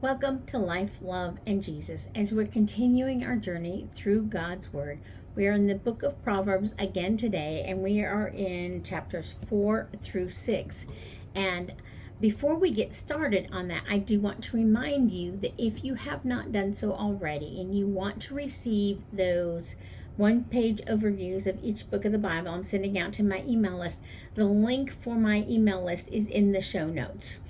Welcome to Life, Love, and Jesus. As we're continuing our journey through God's Word, we are in the book of Proverbs again today, and we are in chapters 4 through 6. And before we get started on that, I do want to remind you that if you have not done so already and you want to receive those one-page overviews of each book of the Bible I'm sending out to my email list, the link for my email list is in the show notes.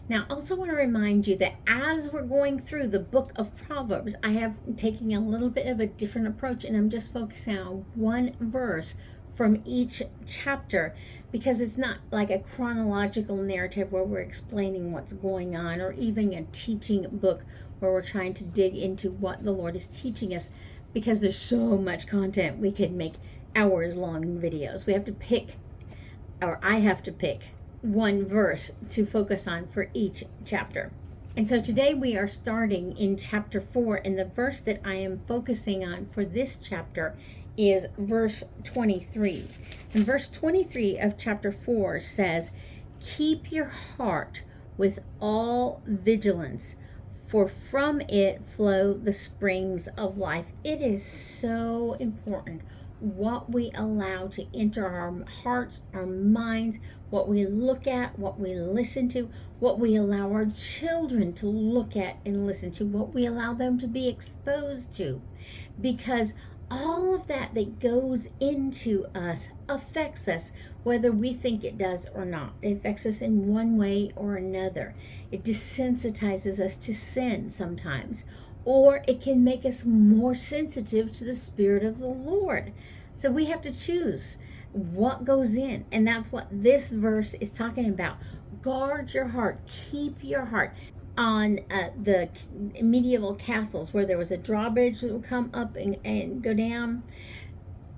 Now, I also want to remind you that as we're going through the book of Proverbs, I have taken a little bit of a different approach, and I'm just focusing on one verse from each chapter, because it's not like a chronological narrative where we're explaining what's going on, or even a teaching book where we're trying to dig into what the Lord is teaching us, because there's so much content. We could make hours long videos. We have to pick, or I have to pick one verse to focus on for each chapter. And so today we are starting in chapter 4, and the verse that I am focusing on for this chapter is verse 23. And verse 23 of chapter 4 says, "Keep your heart with all vigilance, for from it flow the springs of life." It is so important what we allow to enter our hearts, our minds, what we look at, what we listen to, what we allow our children to look at and listen to, what we allow them to be exposed to. Because all of that goes into us affects us, whether we think it does or not. It affects us in one way or another. It desensitizes us to sin sometimes, or it can make us more sensitive to the Spirit of the Lord. So we have to choose what goes in, and that's what this verse is talking about. Guard your heart, keep your heart. On the medieval castles where there was a drawbridge that would come up and go down,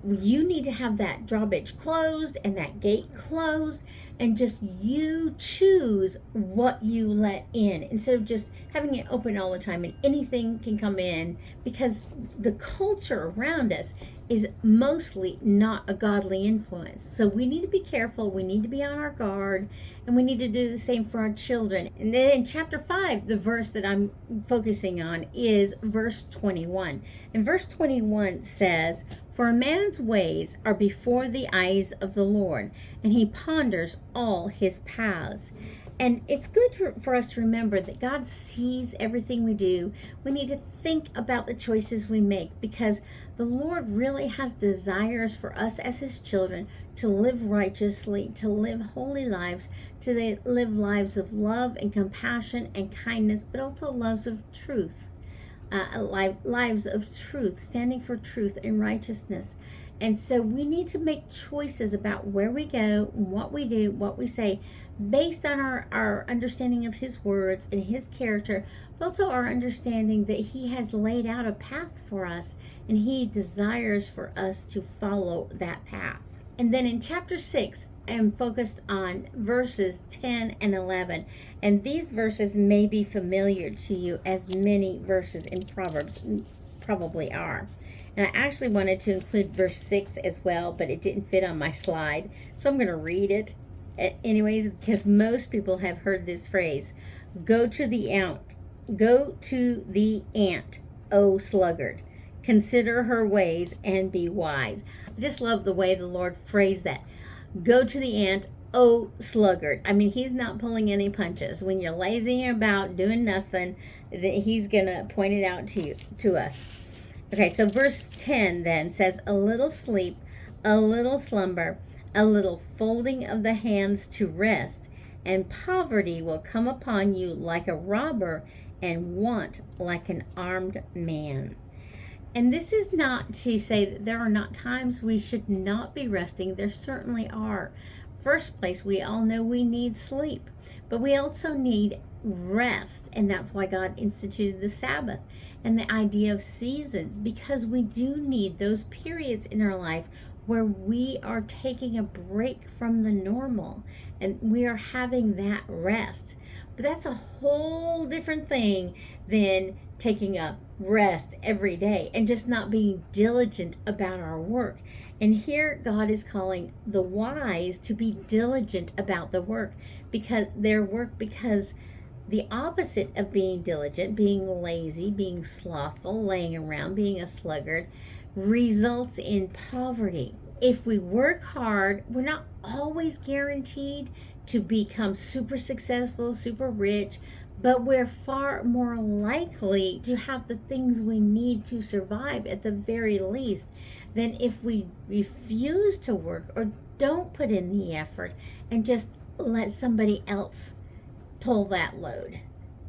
you need to have that drawbridge closed and that gate closed, and just you choose what you let in instead of just having it open all the time and anything can come in, because the culture around us is mostly not a godly influence. So we need to be careful, we need to be on our guard, and we need to do the same for our children. And then in chapter 5, the verse that I'm focusing on is verse 21. And verse 21 says, "For a man's ways are before the eyes of the Lord, and he ponders all his paths." And it's good for us to remember that God sees everything we do. We need to think about the choices we make, because the Lord really has desires for us as his children to live righteously, to live holy lives, to live lives of love and compassion and kindness, but also lives of truth. Lives of truth, standing for truth and righteousness. And so we need to make choices about where we go, what we do, what we say, based on our understanding of his words and his character, but also our understanding that he has laid out a path for us, and he desires for us to follow that path. And then in chapter 6, I am focused on verses 10 and 11. And these verses may be familiar to you, as many verses in Proverbs probably are. And I actually wanted to include verse 6 as well, but it didn't fit on my slide. So I'm going to read it anyways, because most people have heard this phrase. Go to the ant, O sluggard. Consider her ways and be wise." I just love the way the Lord phrased that. Go to the ant, O sluggard. I mean, he's not pulling any punches. When you're lazying about doing nothing, he's going to point it out to us. Okay, so verse 10 then says, "A little sleep, a little slumber, a little folding of the hands to rest, and poverty will come upon you like a robber, and want like an armed man." And this is not to say that there are not times we should not be resting. There certainly are. First place, we all know we need sleep, but we also need rest. And that's why God instituted the Sabbath and the idea of seasons, because we do need those periods in our life where we are taking a break from the normal and we are having that rest. But that's a whole different thing than taking a rest every day and just not being diligent about our work. And here God is calling the wise to be diligent about the work, because their work, because The opposite of being diligent, being lazy, being slothful, laying around, being a sluggard, results in poverty. If we work hard, we're not always guaranteed to become super successful, super rich, but we're far more likely to have the things we need to survive at the very least than if we refuse to work or don't put in the effort and just let somebody else pull that load.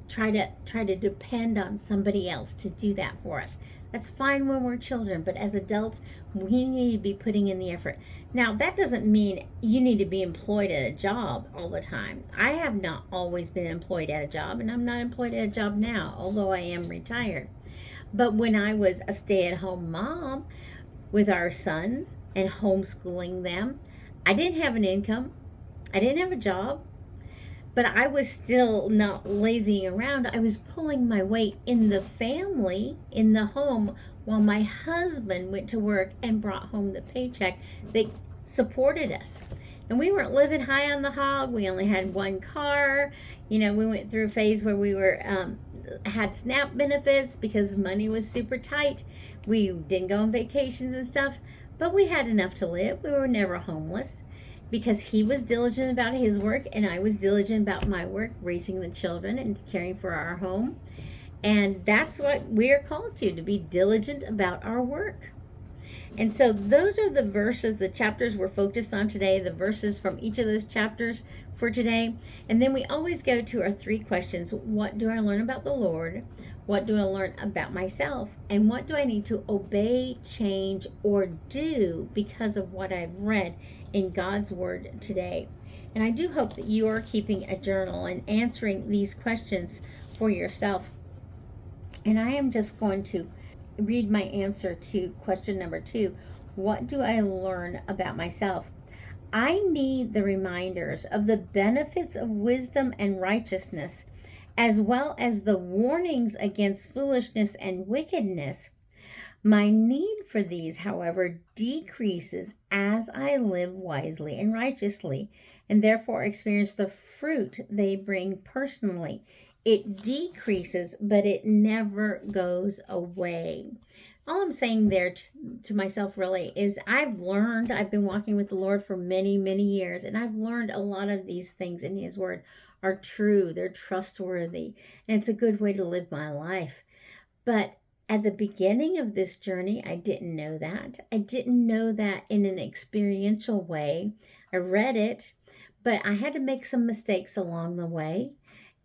Try to depend on somebody else to do that for us. That's fine when we're children, but as adults, we need to be putting in the effort. Now, that doesn't mean you need to be employed at a job all the time. I have not always been employed at a job, and I'm not employed at a job now, although I am retired. But when I was a stay-at-home mom with our sons and homeschooling them, I didn't have an income. I didn't have a job, but I was still not lazying around. I was pulling my weight in the family, in the home, while my husband went to work and brought home the paycheck that supported us. And we weren't living high on the hog. We only had one car. We went through a phase where we were had SNAP benefits because money was super tight. We didn't go on vacations and stuff, but we had enough to live. We were never homeless because he was diligent about his work and I was diligent about my work, raising the children and caring for our home. And that's what we're called to be diligent about our work. And so those are the verses, the chapters we're focused on today, the verses from each of those chapters for today. And then we always go to our 3 questions. What do I learn about the Lord? What do I learn about myself? And what do I need to obey, change, or do because of what I've read in God's Word today? And I do hope that you are keeping a journal and answering these questions for yourself. And I am just going to read my answer to question number 2. What do I learn about myself? I need the reminders of the benefits of wisdom and righteousness, as well as the warnings against foolishness and wickedness. My need for these, however, decreases as I live wisely and righteously, and therefore experience the fruit they bring personally. It decreases, but it never goes away. All I'm saying there to myself really is I've been walking with the Lord for many, many years, and I've learned a lot of these things in His Word are true, they're trustworthy, and it's a good way to live my life. But at the beginning of this journey, I didn't know that. I didn't know that in an experiential way. I read it, but I had to make some mistakes along the way,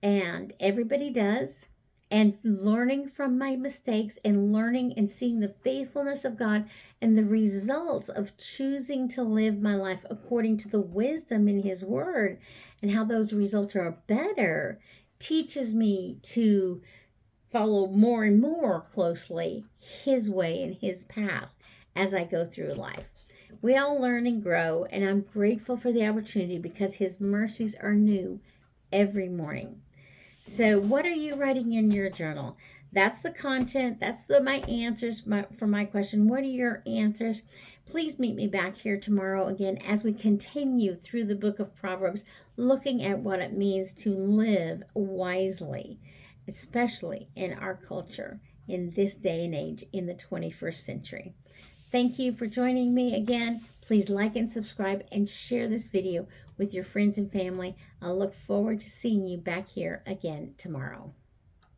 and everybody does. And learning from my mistakes and learning and seeing the faithfulness of God and the results of choosing to live my life according to the wisdom in His Word and how those results are better teaches me to follow more and more closely His way and His path as I go through life. We all learn and grow, and I'm grateful for the opportunity because His mercies are new every morning. So what are you writing in your journal? That's the content. That's my answers for my question. What are your answers? Please meet me back here tomorrow again as we continue through the book of Proverbs, looking at what it means to live wisely, especially in our culture in this day and age in the 21st century. Thank you for joining me again. Please like and subscribe and share this video with your friends and family. I'll look forward to seeing you back here again tomorrow.